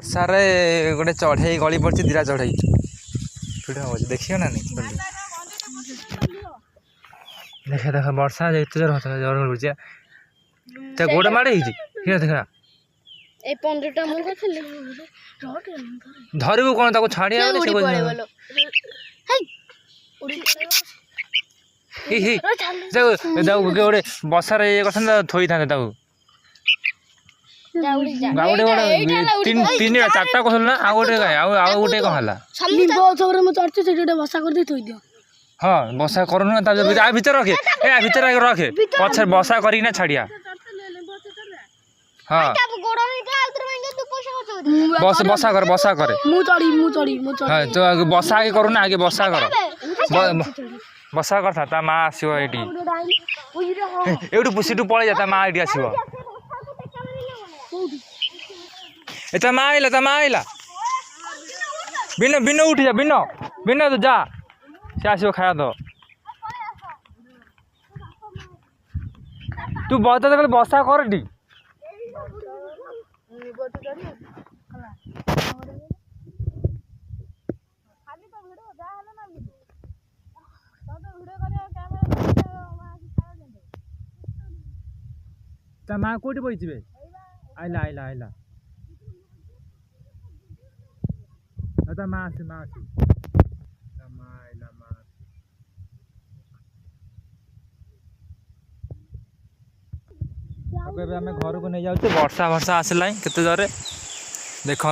सारे गोटे चढ़ई गली पड़ी दिरा चढ़ई देखिए ना नहीं देख देख वर्षा एत जोर जोर पड़े गोड़ माड़े देखा धरबू कौन छाड़िया गोटे बसार ये कर थोई था गाउडे तीन चार्टा कहल ना आउ गोटे गोटे कौन है हाँ बसा करूँ भर रखे भर रखे पछे बसा करना छाड़िया हाँ बस बसा कर हाँ तो बसा आगे करूँ ना आगे बसा कर बसा कर था माँ आसो ये पलि जा माँ ये आसो ता माँ आइला बिनो बिनो उठी जा बिनो बिनो तो जा से आसो खाया तो तू बहुत बसा कर ता माँ कोटी बही आइला आइला आइला ता माँ आसे माँ आसे आम घर को नहीं जाऊँ वर्षा वर्षा आसला केते जोरे देखु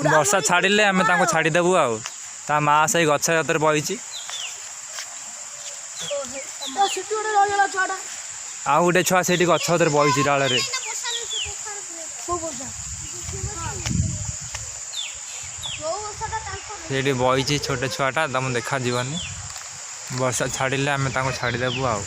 वर्षा छाड़िले आम छाड़देबू आ माँ से गछ बही आउ गोटे छुआ से गछ बही डाल से बही छोटे छुआटा तुम देखा जीवनी वर्षा छाड़िले आम छाड़देबू आ